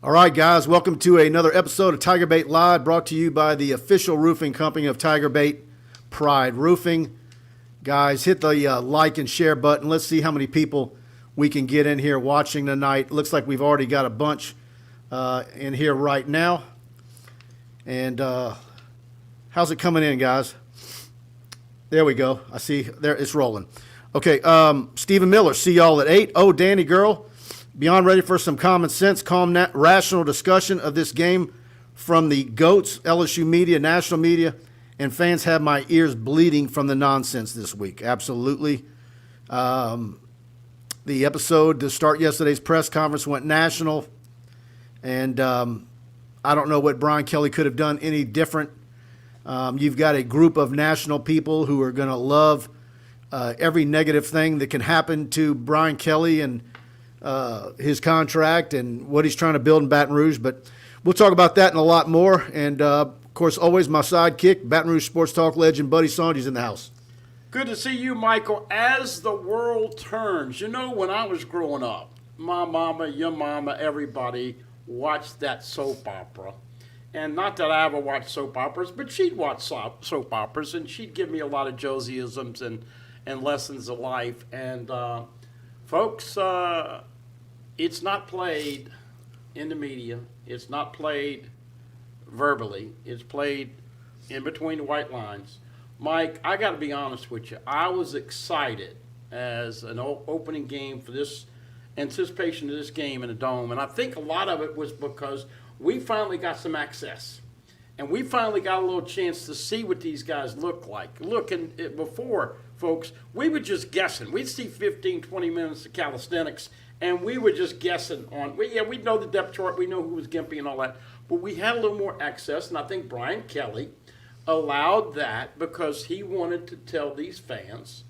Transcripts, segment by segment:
All right, guys, welcome to another episode of TigerBait Live, brought to you by the official roofing company of TigerBait, Pride Roofing. Guys, hit the like and share button. Let's see how many people we can get in here watching tonight. Looks like we've already got a bunch in here right now. And how's it coming in, guys? There we go. I see there it's rolling. Okay, Stephen Miller, see y'all at 8. Oh, Danny Girl. Beyond ready for some common sense, calm, rational discussion of this game from the GOATs, LSU media, national media, and fans have my ears bleeding from the nonsense this week. Absolutely. The episode to start yesterday's press conference went national, and I don't know what Brian Kelly could have done any different. You've got a group of national people who are going to love every negative thing that can happen to Brian Kelly and his contract and what he's trying to build in Baton Rouge. But we'll talk about that and a lot more. And, of course, always my sidekick, Baton Rouge Sports Talk legend Buddy Songy is in the house. Good to see you, Michael. As the world turns, you know, when I was growing up, my mama, your mama, everybody watched that soap opera. And not that I ever watched soap operas, but she'd watch soap operas, and she'd give me a lot of Josieisms and lessons of life. And, folks, it's not played in the media. It's not played verbally. It's played in between the white lines. Mike, I got to be honest with you. I was excited as an opening game for this anticipation of this game in the Dome, and I think a lot of it was because we finally got some access, and we finally got a little chance to see what these guys look like. Look, and before, folks, we were just guessing. We'd see 15, 20 minutes of calisthenics, and we were just guessing on, we know the depth chart, we know who was gimpy and all that, but we had a little more access, and I think Brian Kelly allowed that because he wanted to tell these fans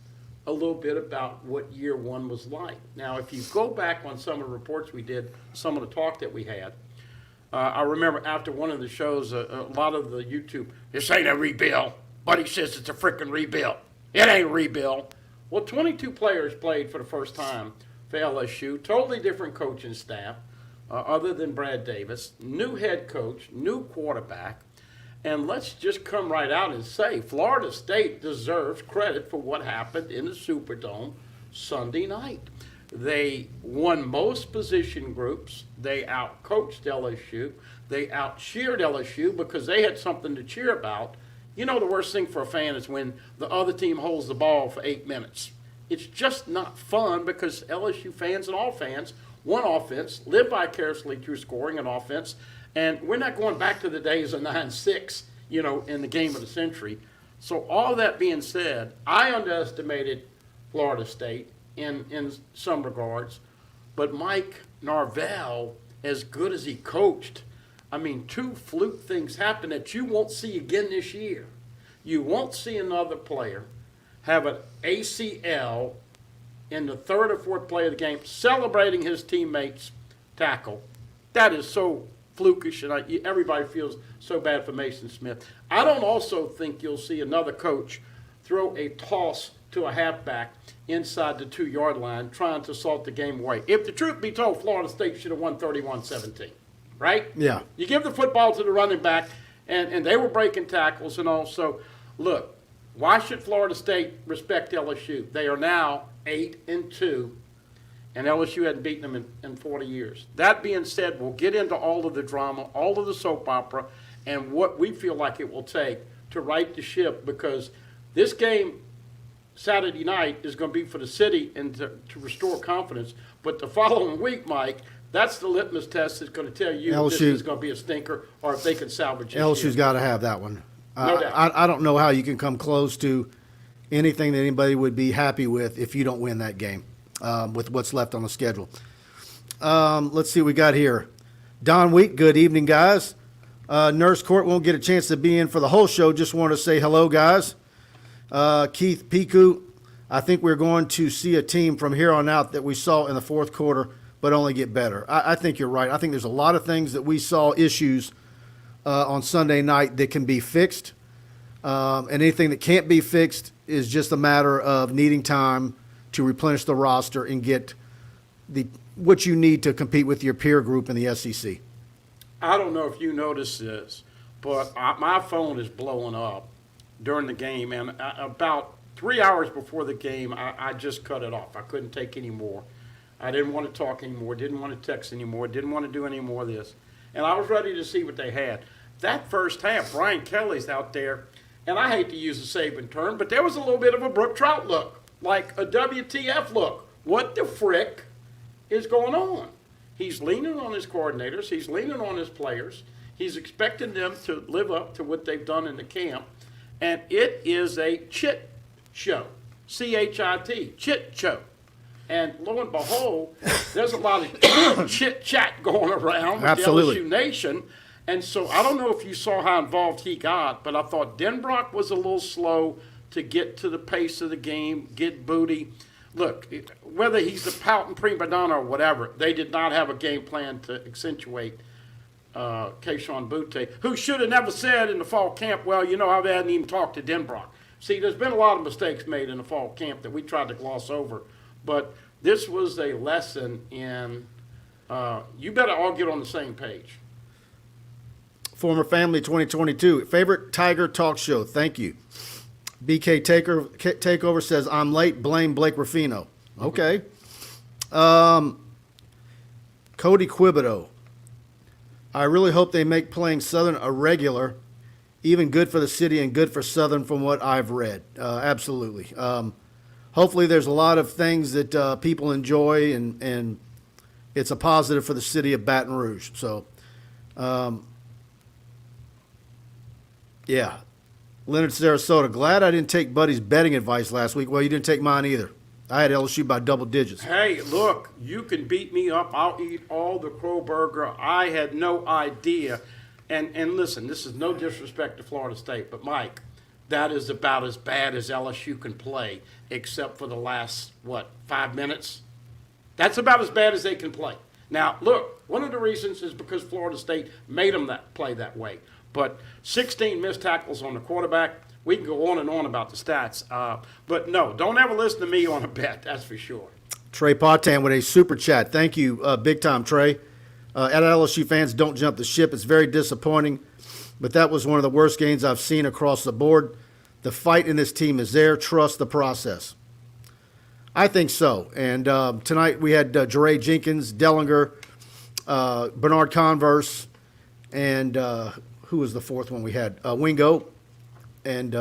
a little bit about what year one was like. Now, if you go back on some of the reports we did, some of the talk that we had, I remember after one of the shows, a lot of the YouTube, this ain't a rebuild. Buddy says it's a freaking rebuild. It ain't a rebuild. Well, 22 players played for the first time for LSU, totally different coaching staff, other than Brad Davis, new head coach, new quarterback, and let's just come right out and say Florida State deserves credit for what happened in the Superdome Sunday night. They won most position groups. They out-coached LSU. They out-cheered LSU because they had something to cheer about. You know, the worst thing for a fan is when the other team holds the ball for 8 minutes. It's just not fun because LSU fans and all fans want offense, live vicariously through scoring and offense, and we're not going back to the days of 9-6, you know, in the game of the century. So all that being said, I underestimated Florida State in some regards, but Mike Norvell, as good as he coached, I mean, 2 fluke things happen that you won't see again this year. You won't see another player have an ACL in the 3rd or 4th play of the game celebrating his teammates' tackle. That is so flukish, and everybody feels so bad for Mason Smith. I don't also think you'll see another coach throw a toss to a halfback inside the 2-yard line trying to salt the game away. If the truth be told, Florida State should have won 31-17, right? Yeah. You give the football to the running back, and they were breaking tackles and all. So, look, why should Florida State respect LSU? They are now 8-2, and LSU hadn't beaten them in 40 years. That being said, we'll get into all of the drama, all of the soap opera, and what we feel like it will take to right the ship, because this game Saturday night is going to be for the city and to restore confidence. But the following week, Mike, that's the litmus test that's going to tell you if this is going to be a stinker or if they can salvage it. LSU's got to have that one. No doubt. I don't know how you can come close to anything that anybody would be happy with if you don't win that game with what's left on the schedule. Let's see what we got here. Don Wheat, good evening, guys. Nurse Court won't get a chance to be in for the whole show. Just want to say hello, guys. Keith Piku, I think we're going to see a team from here on out that we saw in the 4th quarter, but only get better. I think you're right. I think there's a lot of things that we saw issues on Sunday night that can be fixed. And anything that can't be fixed is just a matter of needing time to replenish the roster and get what you need to compete with your peer group in the SEC. I don't know if you noticed this, but my phone is blowing up during the game, and about 3 hours before the game, I just cut it off. I couldn't take any more. I didn't want to talk anymore, didn't want to text anymore, didn't want to do any more of this. And I was ready to see what they had. That first half, Brian Kelly's out there, and I hate to use the Saban term, but there was a little bit of a Brooke Trout look, like a WTF look. What the frick is going on? He's leaning on his coordinators. He's leaning on his players. He's expecting them to live up to what they've done in the camp. And it is a chit show, C-H-I-T, chit show. And lo and behold, there's a lot of chit-chat going around with Absolutely. the LSU Nation. And so I don't know if you saw how involved he got, but I thought Denbrock was a little slow to get to the pace of the game, get Boutte. Look, whether he's the pouting prima donna or whatever, they did not have a game plan to accentuate Keyshawn Boutte, who should have never said in the fall camp, well, you know, I hadn't even talked to Denbrock. See, there's been a lot of mistakes made in the fall camp that we tried to gloss over, but this was a lesson in you better all get on the same page. Former Family 2022. Favorite Tiger talk show. Thank you. BK Takeover says, I'm late. Blame Blake Ruffino. Okay. Cody Quibido. I really hope they make playing Southern a regular, even good for the city and good for Southern from what I've read. Absolutely. Hopefully there's a lot of things that people enjoy, and it's a positive for the city of Baton Rouge. So, yeah. Leonard, Sarasota. Glad I didn't take Buddy's betting advice last week. Well, you didn't take mine either. I had LSU by double digits. Hey, look, you can beat me up. I'll eat all the Crow Burger. I had no idea. And listen, this is no disrespect to Florida State, but Mike, that is about as bad as LSU can play, except for the last, 5 minutes? That's about as bad as they can play. Now, look, one of the reasons is because Florida State made them play that way. But 16 missed tackles on the quarterback. We can go on and on about the stats. But no, don't ever listen to me on a bet, that's for sure. Trey Potan with a super chat. Thank you, big time, Trey. At LSU fans, don't jump the ship. It's very disappointing, but that was one of the worst games I've seen across the board. The fight in this team is there. Trust the process. I think so. And tonight we had Jeray Jenkins, Dellinger, Bernard Converse, and who was the fourth one we had? Wingo. And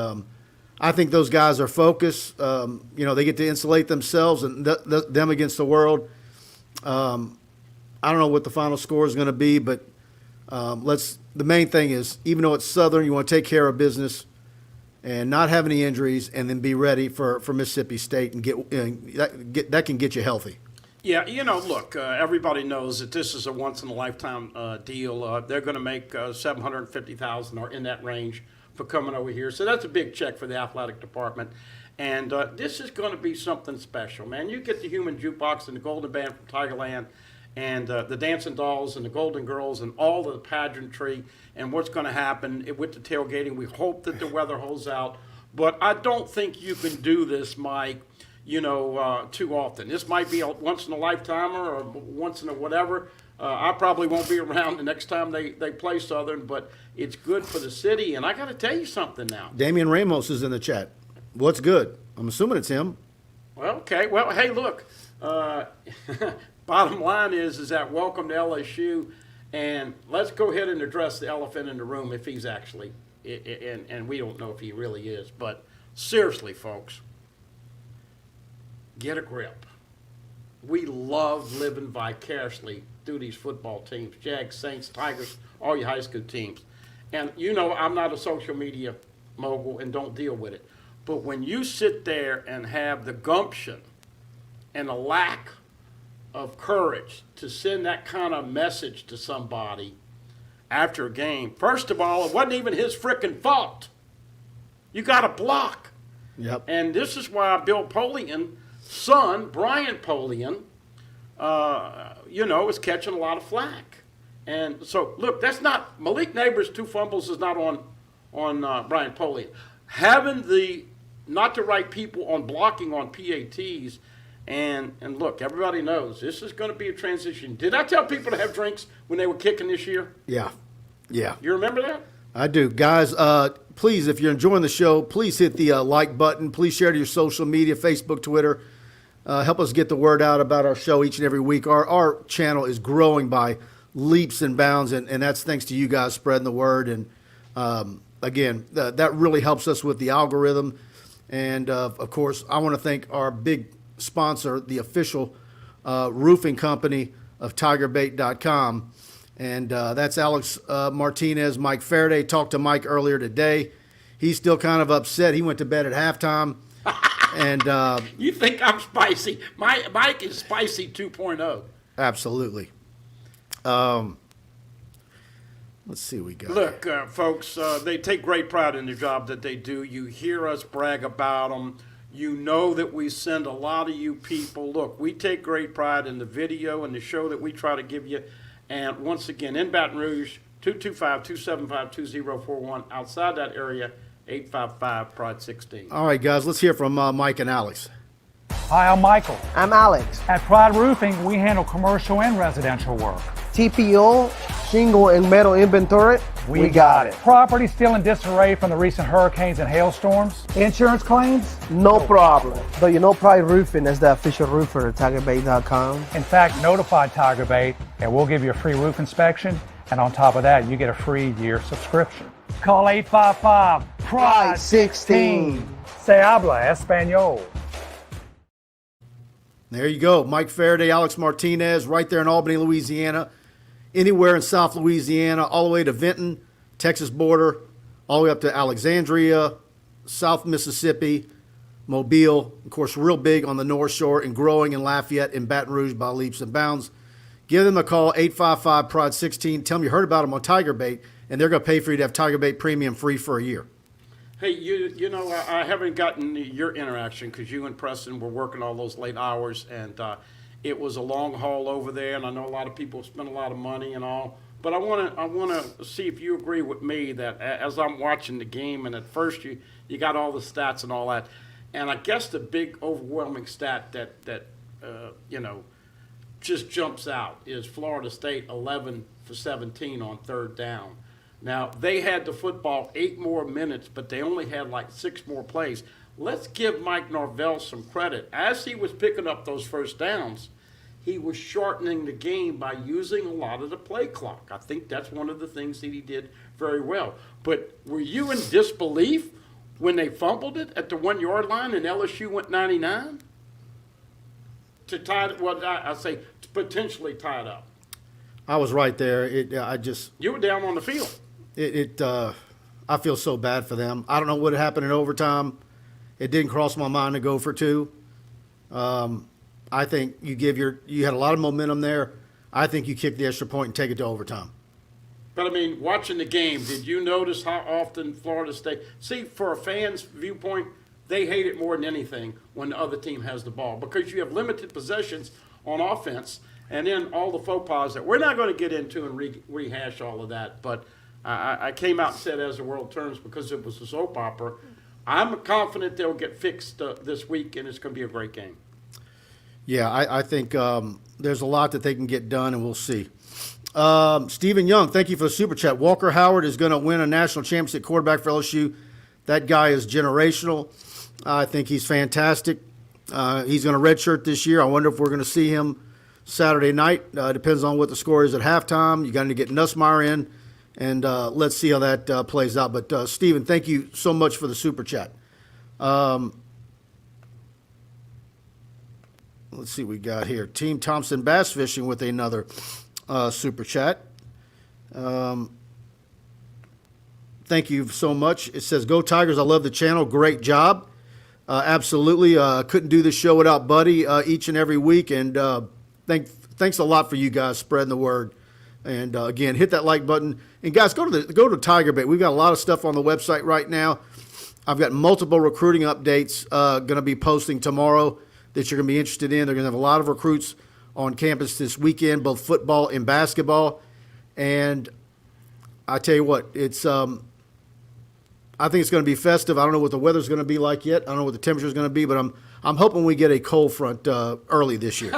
I think those guys are focused. They get to insulate themselves and them against the world. I don't know what the final score is going to be, but the main thing is, even though it's Southern, you want to take care of business and not have any injuries, and then be ready for Mississippi State and that can get you healthy. Yeah, look, everybody knows that this is a once-in-a-lifetime deal. They're going to make $750,000 or in that range for coming over here. So that's a big check for the athletic department. And this is going to be something special, man. You get the human jukebox and the Golden Band from Tigerland and the Dancing Dolls and the Golden Girls and all of the pageantry and what's going to happen with the tailgating. We hope that the weather holds out. But I don't think you can do this, Mike, too often. This might be a once-in-a-lifetimer or once in a whatever. I probably won't be around the next time they play Southern, but it's good for the city. And I got to tell you something now. Damian Ramos is in the chat. What's good? I'm assuming it's him. Well, okay. Well, hey, look. Bottom line is that welcome to LSU, and let's go ahead and address the elephant in the room if he's actually, and we don't know if he really is. But seriously, folks, get a grip. We love living vicariously through these football teams, Jags, Saints, Tigers, all your high school teams. And I'm not a social media mogul and don't deal with it. But when you sit there and have the gumption and a lack of courage to send that kind of message to somebody after a game, first of all, it wasn't even his frickin' fault. You got to block. Yep. And this is why Bill Polian's son, Brian Polian, is catching a lot of flack. And so, look, that's not, Malik Neighbors' 2 fumbles is not on Brian Polian. Having not the right people on blocking on PATs And look, everybody knows this is going to be a transition. Did I tell people to have drinks when they were kicking this year? Yeah. Yeah. You remember that? I do. Guys, please, if you're enjoying the show, please hit the like button. Please share to your social media, Facebook, Twitter. Help us get the word out about our show each and every week. Our channel is growing by leaps and bounds, and that's thanks to you guys spreading the word. And, again, that really helps us with the algorithm. And, of course, I want to thank our big sponsor, the official roofing company of TigerBait.com. And that's Alex Martinez, Mike Faraday. Talked to Mike earlier today. He's still kind of upset. He went to bed at halftime. And you think I'm spicy. Mike is spicy 2.0. Absolutely. Let's see what we got. Look, folks, they take great pride in the job that they do. You hear us brag about them. You know that we send a lot of you people. Look, we take great pride in the video and the show that we try to give you. And once again, in Baton Rouge, 225-275-2041. Outside that area, 855-PRIDE-16. All right, guys, let's hear from Mike and Alex. Hi, I'm Michael. I'm Alex. At Pride Roofing, we handle commercial and residential work. TPO, shingle, and metal inventory. We got it. Property still in disarray from the recent hurricanes and hailstorms. Insurance claims? No problem. So you know Pride Roofing is the official roofer at TigerBait.com. In fact, notify TigerBait and we'll give you a free roof inspection. And on top of that, you get a free year subscription. Call 855-PRIDE-16. Se habla español. There you go. Mike Faraday, Alex Martinez, right there in Albany, Louisiana. Anywhere in South Louisiana, all the way to Vinton, Texas border, all the way up to Alexandria, South Mississippi, Mobile. Of course, real big on the North Shore and growing in Lafayette and Baton Rouge by leaps and bounds. Give them a call, 855-PRIDE-16. Tell them you heard about them on TigerBait, and they're going to pay for you to have TigerBait Premium free for a year. Hey, you know, I haven't gotten your interaction because you and Preston were working all those late hours, and it was a long haul over there, and I know a lot of people spent a lot of money and all. But I want to see if you agree with me that as I'm watching the game, and at first you got all the stats and all that, and I guess the big overwhelming stat that you know just jumps out is Florida State 11 for 17 on third down. Now, they had the football 8 more minutes, but they only had like 6 more plays. Let's give Mike Norvell some credit. As he was picking up those first downs, he was shortening the game by using a lot of the play clock. I think that's one of the things that he did very well. But were you in disbelief when they fumbled it at the 1-yard line and LSU went 99? To tie it, well, I say to potentially tie it up. I was right there. You were down on the field. I feel so bad for them. I don't know what happened in overtime. It didn't cross my mind to go for 2. I think you had a lot of momentum there. I think you kick the extra point and take it to overtime. But I mean, watching the game, did you notice how often Florida State, see, for a fan's viewpoint, they hate it more than anything when the other team has the ball because you have limited possessions on offense and then all the faux pas that we're not going to get into and rehash all of that. But I came out and said as the world turns because it was a soap opera. I'm confident they'll get fixed this week, and it's going to be a great game. Yeah, I think there's a lot that they can get done, and we'll see. Stephen Young, thank you for the super chat. Walker Howard is going to win a national championship quarterback for LSU. That guy is generational. I think he's fantastic. He's going to redshirt this year. I wonder if we're going to see him Saturday night. Depends on what the score is at halftime. You got to get Nussmeier in, and let's see how that plays out. But, Stephen, thank you so much for the super chat. Let's see what we got here. Team Thompson Bass Fishing with another super chat. Thank you so much. It says, "Go Tigers, I love the channel. Great job." Absolutely. Couldn't do this show without Buddy each and every week. And thanks a lot for you guys spreading the word. And again, hit that like button. And guys, go to TigerBait. We've got a lot of stuff on the website right now. I've got multiple recruiting updates going to be posting tomorrow that you're going to be interested in. They're going to have a lot of recruits on campus this weekend, both football and basketball. And I tell you what, it's I think it's going to be festive. I don't know what the weather's going to be like yet. I don't know what the temperature's going to be, but I'm hoping we get a cold front early this year.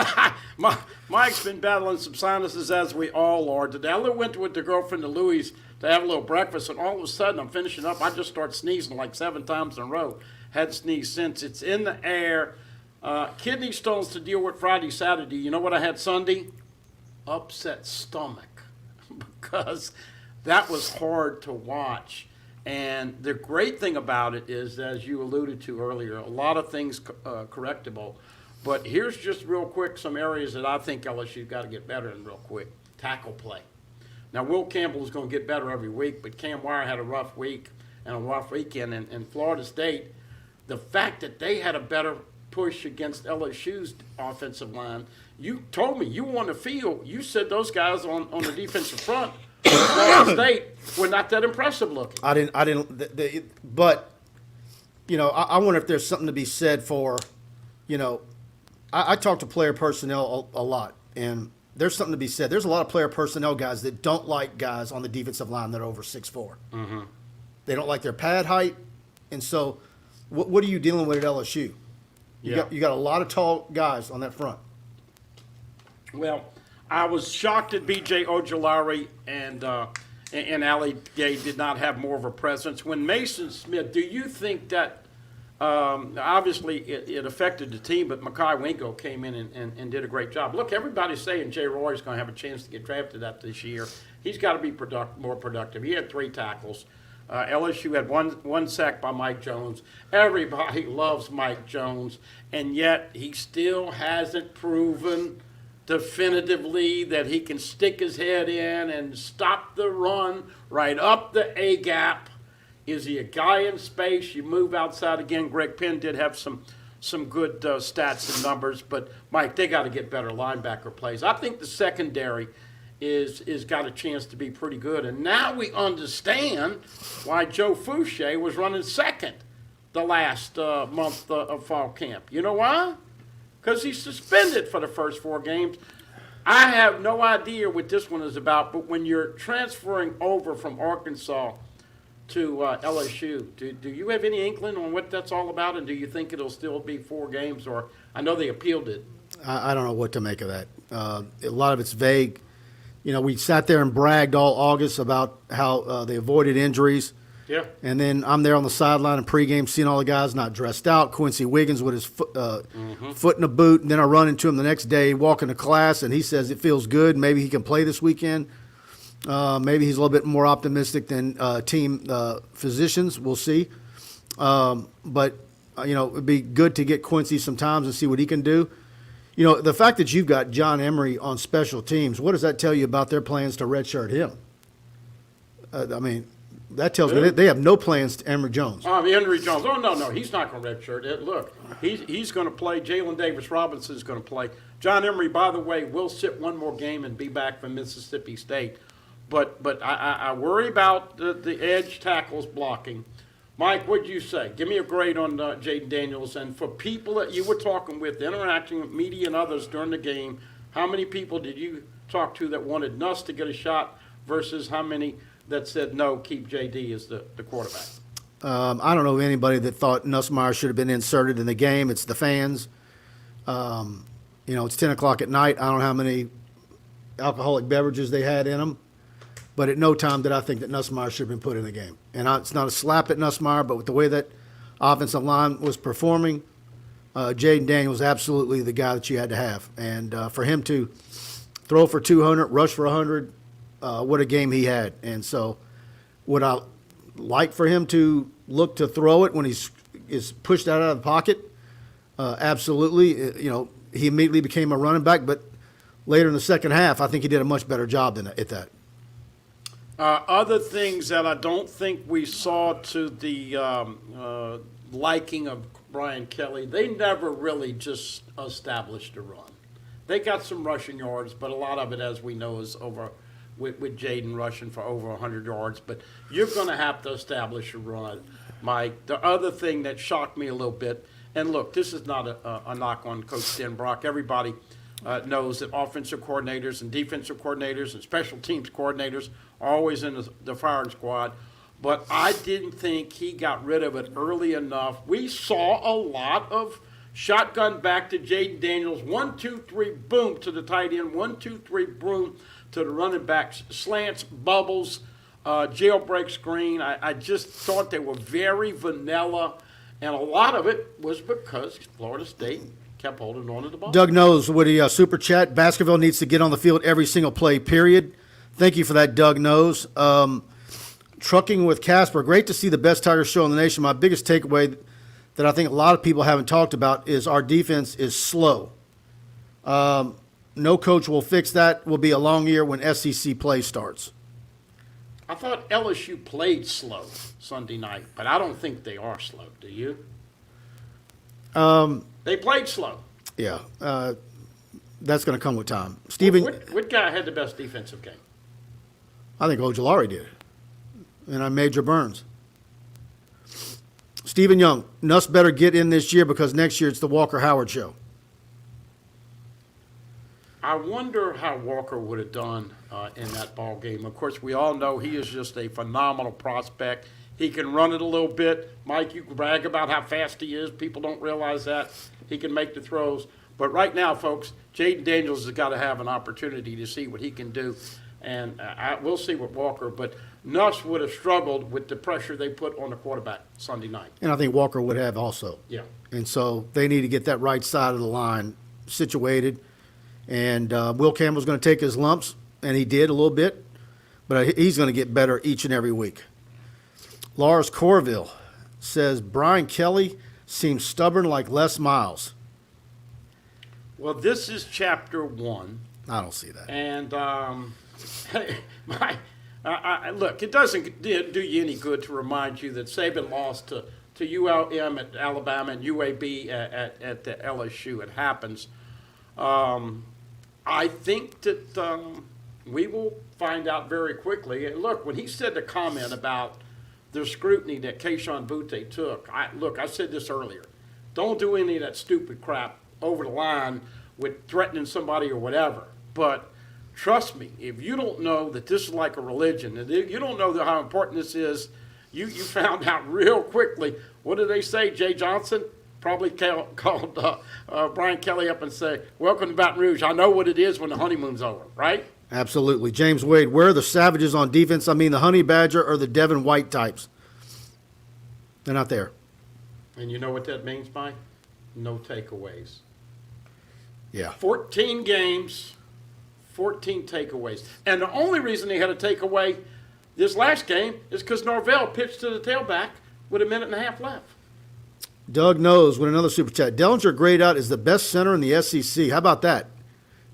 Mike's been battling some sinuses, as we all are today. I went with the girlfriend to Louis to have a little breakfast, and all of a sudden I'm finishing up. I just start sneezing like 7 times in a row. Hadn't sneezed since. It's in the air. Kidney stones to deal with Friday, Saturday. You know what I had Sunday? Upset stomach, because that was hard to watch. And the great thing about it is, as you alluded to earlier, a lot of things correctable. But here's just real quick some areas that I think LSU's got to get better in real quick. Tackle play. Now, Will Campbell is going to get better every week, but Cam Wire had a rough week and a rough weekend. And Florida State, the fact that they had a better push against LSU's offensive line, you told me you were on the field. You said those guys on the defensive front of Florida State were not that impressive looking. I didn't. But you know, I wonder if there's something to be said for, you know, I talk to player personnel a lot, and there's something to be said. There's a lot of player personnel guys that don't like guys on the defensive line that are over 6'4". Mm-hmm. They don't like their pad height, and so what are you dealing with at LSU? You got a lot of tall guys on that front. Well, I was shocked that B.J. Ojolari and Ali Gay did not have more of a presence. When Mason Smith, do you think that obviously it affected the team, but Makai Wingo came in and did a great job. Look, everybody's saying Jay Roy's going to have a chance to get drafted up this year. He's got to be more productive. He had 3 tackles. LSU had one sack by Mike Jones. Everybody loves Mike Jones, and yet he still hasn't proven definitively that he can stick his head in and stop the run right up the A-gap. Is he a guy in space? You move outside again. Greg Penn did have some good stats and numbers, but Mike, they got to get better linebacker plays. I think the secondary is got a chance to be pretty good, and now we understand why Joe Fouché was running second the last month of fall camp. You know why? Because he's suspended for the first 4 games. I have no idea what this one is about, but when you're transferring over from Arkansas to LSU, do you have any inkling on what that's all about, and do you think it'll still be 4 games? Or I know they appealed it. I don't know what to make of that. A lot of it's vague. You know, we sat there and bragged all August about how they avoided injuries. Yeah. And then I'm there on the sideline in pregame seeing all the guys not dressed out. Quincy Wiggins with his foot in a boot. And then I run into him the next day walking to class, and he says it feels good. Maybe he can play this weekend. Maybe he's a little bit more optimistic than team physicians. We'll see. But, you know, it would be good to get Quincy some times and see what he can do. You know, the fact that you've got John Emery on special teams, what does that tell you about their plans to redshirt him? I mean, that tells me they have no plans to Emory Jones. Emory Jones. Oh, no, he's not going to redshirt. Look, he's going to play. Jalen Davis-Robinson is going to play. John Emery, by the way, will sit 1 more game and be back from Mississippi State. But I worry about the edge tackles blocking. Mike, what'd you say? Give me a grade on Jaden Daniels. And for people that you were talking with, interacting with media and others during the game, how many people did you talk to that wanted Nuss to get a shot versus how many that said, no, keep JD as the quarterback? I don't know anybody that thought Nussmeier should have been inserted in the game. It's the fans. You know, it's 10 o'clock at night. I don't know how many alcoholic beverages they had in them. But at no time did I think that Nussmeier should have been put in the game. And it's not a slap at Nussmeier, but with the way that offensive line was performing, Jaden Daniels absolutely the guy that you had to have. And for him to throw for 200, rush for 100, what a game he had. And so would I like for him to look to throw it when he's pushed out of the pocket? Absolutely. You know, he immediately became a running back, but later in the second half, I think he did a much better job at that. Other things that I don't think we saw to the liking of Brian Kelly, they never really just established a run. They got some rushing yards, but a lot of it, as we know, is over with Jaden rushing for over 100 yards. But you're going to have to establish a run, Mike. The other thing that shocked me a little bit, and look, this is not a knock on Coach Stenbrock. Everybody knows that offensive coordinators and defensive coordinators and special teams coordinators are always in the firing squad. But I didn't think he got rid of it early enough. We saw a lot of Shotgun back to Jaden Daniels. 1, 2, 3, boom to the tight end. 1, 2, 3, boom to the running backs. Slants, bubbles, jailbreak screen. I just thought they were very vanilla, and a lot of it was because Florida State kept holding on to the ball. Doug knows with a super chat. Baskerville needs to get on the field every single play, period. Thank you for that, Doug knows. Trucking with Casper. Great to see the best Tiger show in the nation. My biggest takeaway that I think a lot of people haven't talked about is our defense is slow. No coach will fix that. Will be a long year when SEC play starts. I thought LSU played slow Sunday night, but I don't think they are slow. Do you? They played slow. Yeah, that's going to come with time. Stephen, What guy had the best defensive game? I think Ojolari did, and I Major Burns. Stephen Young, Nuss better get in this year because next year it's the Walker Howard show. I wonder how Walker would have done in that ball game. Of course, we all know he is just a phenomenal prospect. He can run it a little bit. Mike, you can brag about how fast he is. People don't realize that. He can make the throws. But right now, folks, Jaden Daniels has got to have an opportunity to see what he can do. And we'll see with Walker. But Nuss would have struggled with the pressure they put on the quarterback Sunday night. And I think Walker would have also. Yeah. And so they need to get that right side of the line situated. And Will Campbell's going to take his lumps, and he did a little bit. But he's going to get better each and every week. Lars Corville says, Brian Kelly seems stubborn like Les Miles. Well, this is chapter 1. I don't see that. And look, it doesn't do you any good to remind you that Saban lost to ULM at Alabama and UAB at the LSU. It happens. I think that we will find out very quickly. And look, when he said the comment about the scrutiny that Keyshawn Boutte took, I said this earlier. Don't do any of that stupid crap over the line with threatening somebody or whatever. But trust me, if you don't know that this is like a religion, and you don't know how important this is, you found out real quickly. What did they say, Jay Johnson? Probably called Brian Kelly up and said, welcome to Baton Rouge. I know what it is when the honeymoon's over, right? Absolutely. James Wade, where are the savages on defense? I mean the Honey Badger or the Devin White types? They're not there. And you know what that means, Mike? No takeaways. Yeah. 14 games, 14 takeaways. And the only reason they had a takeaway this last game is because Norvell pitched to the tailback with a minute and a half left. Doug knows with another super chat. Dellinger grayed out is the best center in the SEC. How about that?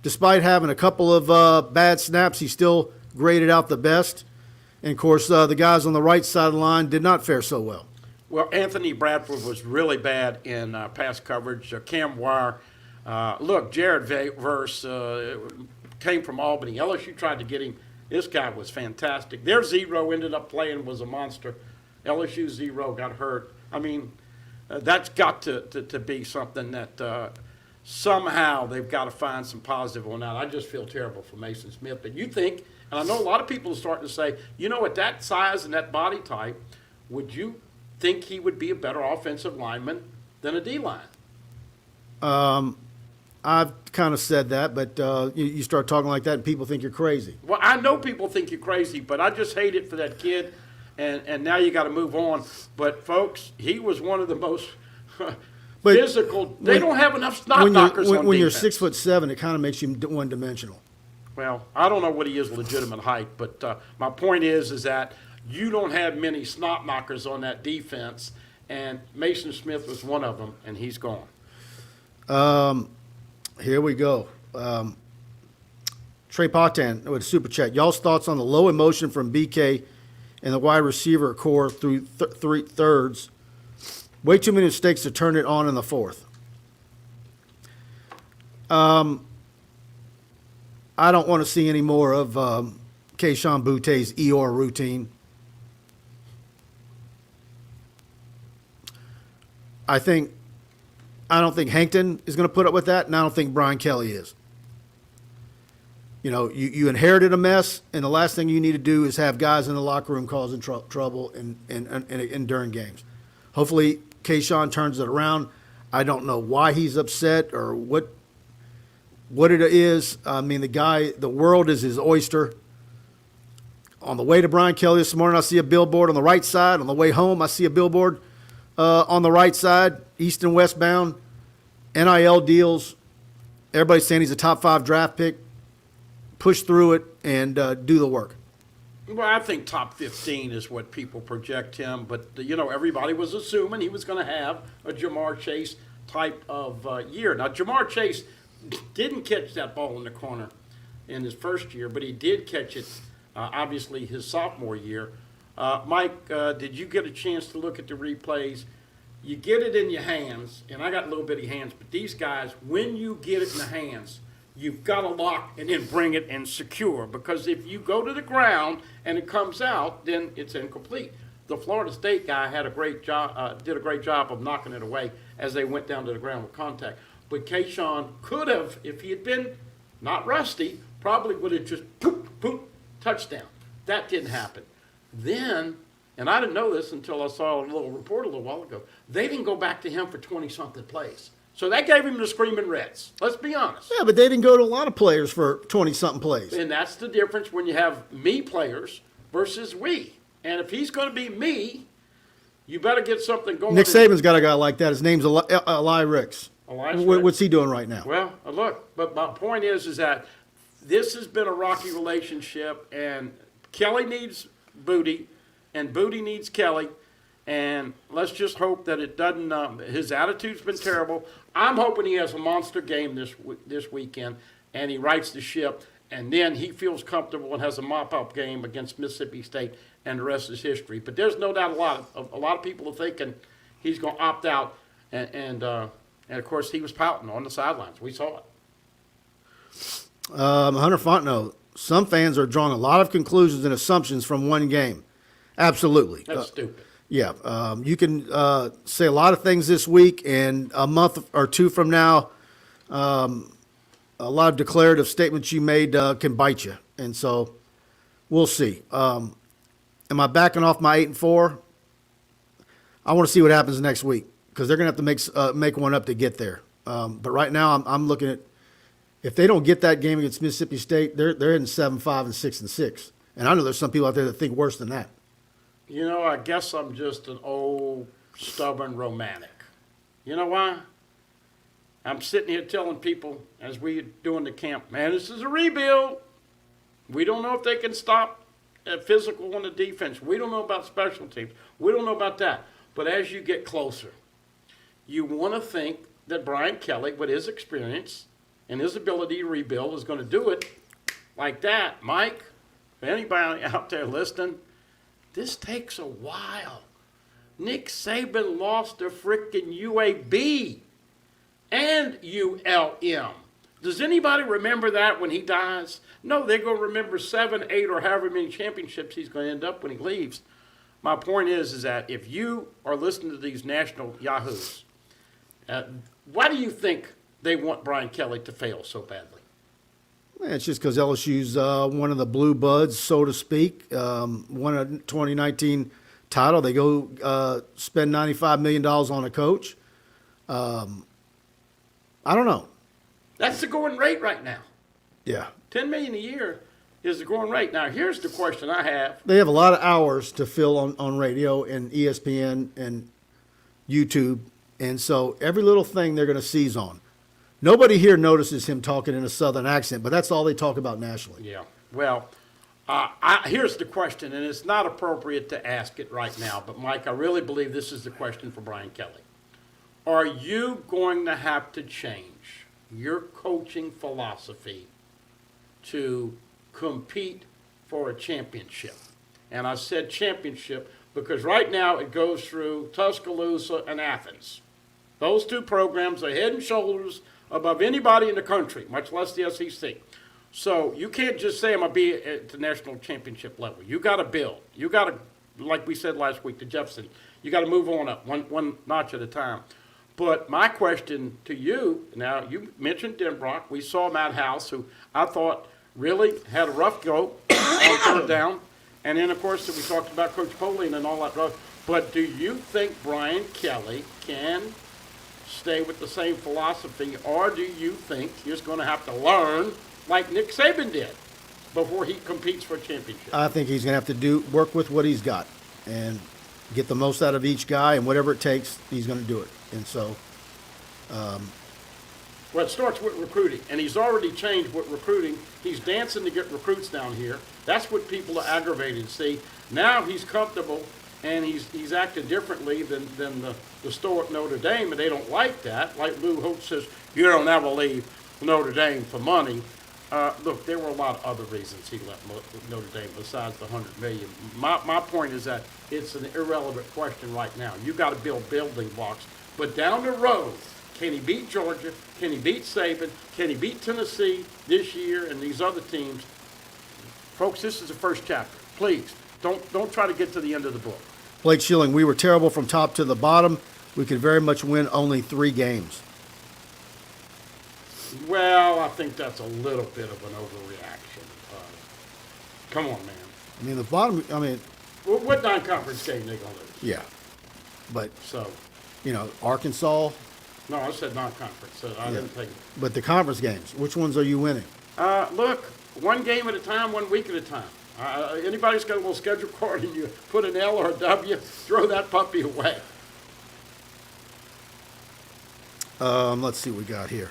Despite having a couple of bad snaps, he still graded out the best. And, of course, the guys on the right side of the line did not fare so well. Well, Anthony Bradford was really bad in pass coverage. Cam Wire. Look, Jared Verse came from Albany. LSU tried to get him. This guy was fantastic. Their zero ended up playing, was a monster. LSU zero got hurt. I mean, that's got to be something that somehow they've got to find some positive on that. I just feel terrible for Mason Smith. But you think, and I know a lot of people are starting to say, you know, at that size and that body type, would you think he would be a better offensive lineman than a D-line? I've kind of said that, but you start talking like that and people think you're crazy. Well, I know people think you're crazy, but I just hate it for that kid. And now you got to move on. But, folks, he was one of the most physical. They don't have enough snot knockers on defense. When you're 6'7", it kind of makes you one-dimensional. Well, I don't know what he is legitimate height, but my point is that you don't have many snot knockers on that defense, and Mason Smith was one of them, and he's gone. Here we go. Trey Potan with a super chat. Y'all's thoughts on the low emotion from BK and the wide receiver core through three thirds. Way too many mistakes to turn it on in the fourth. I don't want to see any more of Keyshawn Boutte's Eeyore routine. I don't think Hankton is going to put up with that, and I don't think Brian Kelly is. You know, you inherited a mess, and the last thing you need to do is have guys in the locker room causing trouble in during games. Hopefully, Keyshawn turns it around. I don't know why he's upset or what it is. I mean, the world is his oyster. On the way to Brian Kelly this morning, I see a billboard on the right side. On the way home, I see a billboard on the right side, east and westbound, NIL deals. Everybody's saying he's a top 5 draft pick. Push through it and do the work. Well, I think top 15 is what people project him, but everybody was assuming he was going to have a Jamar Chase type of year. Now, Jamar Chase didn't catch that ball in the corner in his first year, but he did catch it, obviously, his sophomore year. Mike, did you get a chance to look at the replays? You get it in your hands, and I got little bitty hands, but these guys, when you get it in the hands, you've got to lock and then bring it and secure, because if you go to the ground and it comes out, then it's incomplete. The Florida State guy did a great job of knocking it away as they went down to the ground with contact. But Keyshawn could have, if he had been not rusty, probably would have just poop, touchdown. That didn't happen. Then, and I didn't know this until I saw a little report a little while ago, they didn't go back to him for 20-something plays. So that gave him the screaming Reds. Let's be honest. Yeah, but they didn't go to a lot of players for 20-something plays. And that's the difference when you have me players versus we. And if he's going to be me, you better get something going. Nick Saban's got a guy like that. His name's Eli Ricks. Elias What's he doing right now? Well, look, but my point is that this has been a rocky relationship, and Kelly needs Boutte, and Boutte needs Kelly, and let's just hope that it doesn't. His attitude's been terrible. I'm hoping he has a monster game this weekend, and he rights the ship, and then he feels comfortable and has a mop-up game against Mississippi State, and the rest is history. But there's no doubt a lot of people are thinking he's going to opt out, and of course he was pouting on the sidelines. We saw it. Hunter Fontenot, some fans are drawing a lot of conclusions and assumptions from one game. Absolutely. That's stupid. Yeah, you can say a lot of things this week, and a month or two from now, a lot of declarative statements you made can bite you. And so we'll see. Am I backing off my 8-4? I want to see what happens next week, because they're going to have to make one up to get there. But right now, I'm looking at, if they don't get that game against Mississippi State, they're in 7-5 and 6-6. And I know there's some people out there that think worse than that. I guess I'm just an old, stubborn romantic. You know why? I'm sitting here telling people as we're doing the camp, man, this is a rebuild. We don't know if they can stop physical on the defense. We don't know about special teams. We don't know about that. But as you get closer, you want to think that Brian Kelly, with his experience and his ability to rebuild, is going to do it like that. Mike, for anybody out there listening, this takes a while. Nick Saban lost to frickin' UAB and ULM. Does anybody remember that when he dies? No, they're going to remember 7, 8, or however many championships he's going to end up when he leaves. My point is that if you are listening to these national yahoos, why do you think they want Brian Kelly to fail so badly? It's just because LSU's one of the blue buds, so to speak. Won a 2019 title. They go spend $95 million on a coach. I don't know. That's the going rate right now. Yeah. $10 million a year is the going rate. Now, here's the question I have. They have a lot of hours to fill on radio and ESPN and YouTube. And so every little thing they're going to seize on. Nobody here notices him talking in a Southern accent, but that's all they talk about nationally. Yeah. Well, here's the question, and it's not appropriate to ask it right now, but, Mike, I really believe this is the question for Brian Kelly. Are you going to have to change your coaching philosophy to compete for a championship? And I said championship because right now it goes through Tuscaloosa and Athens. Those two programs are head and shoulders above anybody in the country, much less the SEC. So you can't just say I'm going to be at the national championship level. You got to build. You got to, like we said last week to Jefferson, you got to move on up one notch at a time. But my question to you, now you mentioned Denbrock. We saw Matt House, who I thought really had a rough go on third down. And then, of course, we talked about Coach Polian and all that. But do you think Brian Kelly can stay with the same philosophy, or do you think he's going to have to learn like Nick Saban did before he competes for a championship? I think he's going to have to work with what he's got and get the most out of each guy, and whatever it takes, he's going to do it. And so, well, it starts with recruiting, and he's already changed with recruiting. He's dancing to get recruits down here. That's what people are aggravated to see. Now he's comfortable, and he's acting differently than the store at Notre Dame, and they don't like that. Like Lou Holtz says, you don't ever leave Notre Dame for money. Look, there were a lot of other reasons he left Notre Dame besides the $100 million. My point is that it's an irrelevant question right now. You got to build building blocks, but down the road, can he beat Georgia? Can he beat Saban? Can he beat Tennessee this year and these other teams? Folks, this is the first chapter. Please don't try to get to the end of the book. Blake Schilling, we were terrible from top to the bottom. We could very much win only 3 games. Well, I think that's a little bit of an overreaction. Come on, man. I mean, the bottom, What non-conference game they going to lose? yeah. But, So, Arkansas, no, I said non-conference. So I didn't think. but the conference games, which ones are you winning? Look, one game at a time, 1 week at a time. Anybody's got a little schedule card and you put an L or a W, throw that puppy away. Let's see what we got here.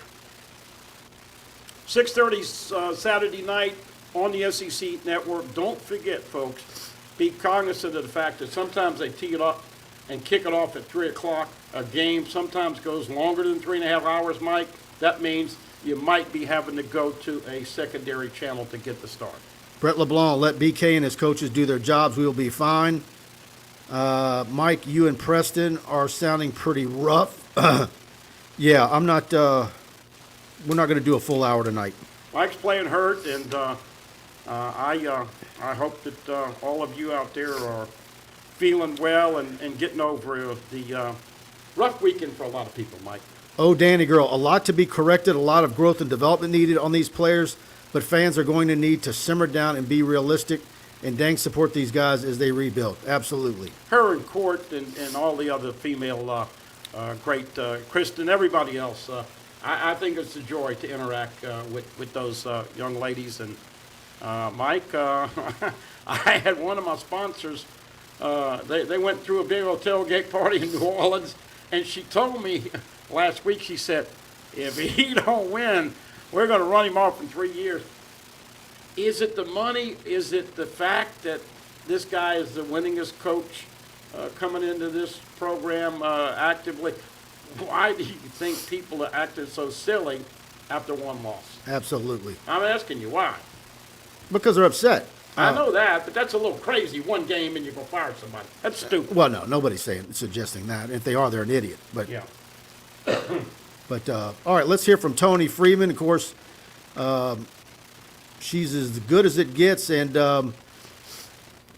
6:30 Saturday night on the SEC Network. Don't forget, folks, be cognizant of the fact that sometimes they tee it up and kick it off at 3 o'clock. A game sometimes goes longer than 3.5 hours, Mike. That means you might be having to go to a secondary channel to get the start. Brett LeBlanc, let BK and his coaches do their jobs. We'll be fine. Mike, you and Preston are sounding pretty rough. Yeah, I'm not. We're not going to do a full hour tonight. Mike's playing hurt, and I hope that all of you out there are feeling well and getting over the rough weekend for a lot of people, Mike. Oh, Danny girl, a lot to be corrected, a lot of growth and development needed on these players, but fans are going to need to simmer down and be realistic and dang support these guys as they rebuild. Absolutely. Her and Court and all the other female great Kristen, everybody else. I think it's a joy to interact with those young ladies. And Mike, I had one of my sponsors. They went through a big old tailgate party in New Orleans, and she told me last week, she said, if he don't win, we're going to run him off in 3 years. Is it the money? Is it the fact that this guy is the winningest coach coming into this program actively? Why do you think people are acting so silly after one loss? Absolutely. I'm asking you why. Because they're upset. I know that, but that's a little crazy. One game and you're going to fire somebody. That's stupid. Well, no, nobody's suggesting that. If they are, they're an idiot. But Yeah. All right, let's hear from Tony Freeman. Of course, she's as good as it gets, and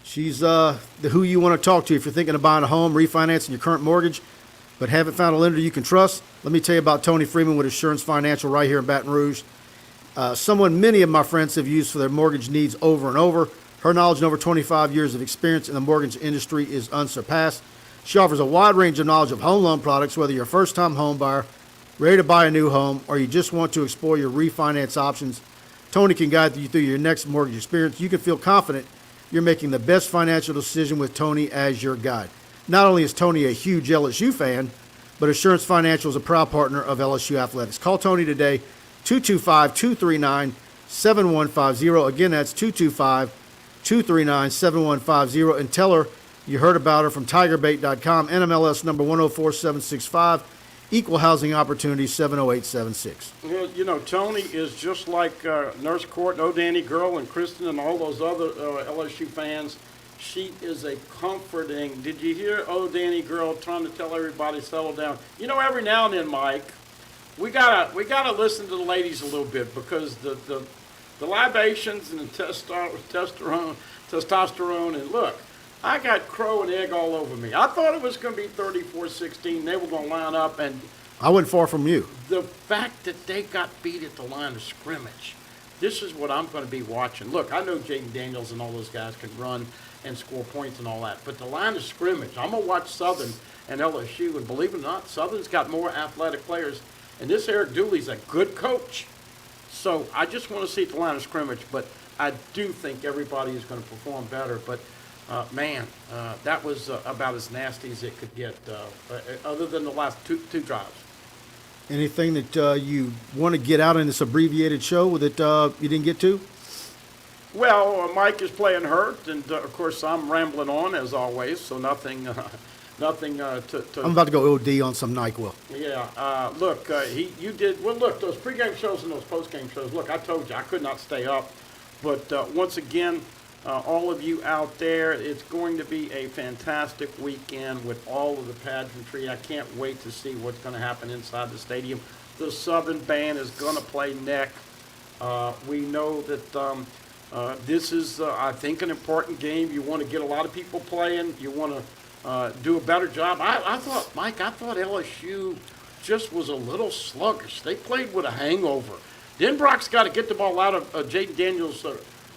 she's who you want to talk to if you're thinking of buying a home, refinancing your current mortgage, but haven't found a lender you can trust. Let me tell you about Tony Freeman with Assurance Financial right here in Baton Rouge. Someone many of my friends have used for their mortgage needs over and over. Her knowledge and over 25 years of experience in the mortgage industry is unsurpassed. She offers a wide range of knowledge of home loan products, whether you're a first-time home buyer, ready to buy a new home, or you just want to explore your refinance options. Tony can guide you through your next mortgage experience. You can feel confident you're making the best financial decision with Tony as your guide. Not only is Tony a huge LSU fan, but Assurance Financial is a proud partner of LSU Athletics. Call Tony today, 225-239-7150. Again, that's 225-239-7150. And tell her you heard about her from TigerBait.com, NMLS number 104765, Equal Housing Opportunity 70876. Well, Tony is just like Nurse Court, Oh Danny Girl, and Kristen, and all those other LSU fans. She is a comforting. Did you hear Oh Danny Girl trying to tell everybody settle down? Every now and then, Mike, we gotta listen to the ladies a little bit, because the libations and the testosterone, and look, I got crow and egg all over me. I thought it was going to be 34-16. They were going to line up, and I wasn't far from you. the fact that they got beat at the line of scrimmage, this is what I'm going to be watching. Look, I know Jaden Daniels and all those guys can run and score points and all that, but the line of scrimmage, I'm going to watch Southern and LSU, and believe it or not, Southern's got more athletic players, and this Eric Dooley's a good coach. So I just want to see the line of scrimmage, but I do think everybody is going to perform better. But, that was about as nasty as it could get, other than the last two drives. Anything that you want to get out in this abbreviated show that you didn't get to? Well, Mike is playing hurt, and of course I'm rambling on as always, so nothing to. I'm about to go OD on some NyQuil. Yeah, look, you did well. Look, those pregame shows and those postgame shows. Look, I told you I could not stay up, but once again, all of you out there, it's going to be a fantastic weekend with all of the pageantry. I can't wait to see what's going to happen inside the stadium. The Southern band is going to play neck. We know that this is, I think, an important game. You want to get a lot of people playing. You want to do a better job. I thought LSU just was a little sluggish. They played with a hangover. Denbrock's got to get the ball out of Jaden Daniels'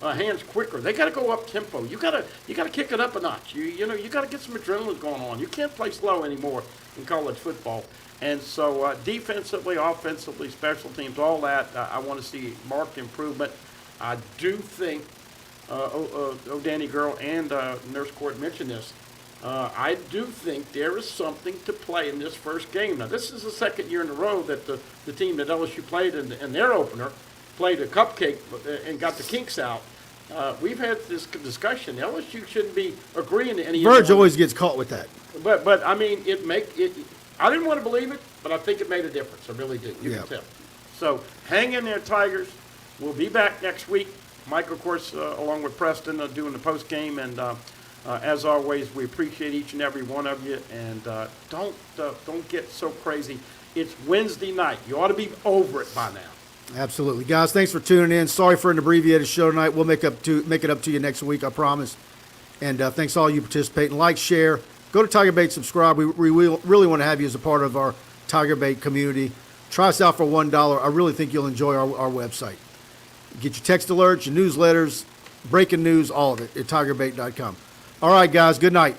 hands quicker. They got to go up tempo. You got to kick it up a notch. You got to get some adrenaline going on. You can't play slow anymore in college football. And so defensively, offensively, special teams, all that, I want to see marked improvement. I do think, Danny Girl and Nurse Court mentioned this, I do think there is something to play in this first game. Now, this is the second year in a row that the team that LSU played in their opener played a cupcake and got the kinks out. We've had this discussion. LSU shouldn't be agreeing to any. Verge always gets caught with that. But I mean, I didn't want to believe it, but I think it made a difference. I really do. You can tell. So hang in there, Tigers. We'll be back next week. Mike, of course, along with Preston, doing the post game, and as always, we appreciate each and every one of you. And don't get so crazy. It's Wednesday night. You ought to be over it by now. Absolutely, guys. Thanks for tuning in. Sorry for an abbreviated show tonight. We'll make it up to you next week, I promise. And thanks to all you participating. Like, share. Go to TigerBait, subscribe. We really want to have you as a part of our TigerBait community. Try us out for $1. I really think you'll enjoy our website. Get your text alerts, your newsletters, breaking news, all of it at TigerBait.com. All right, guys. Good night.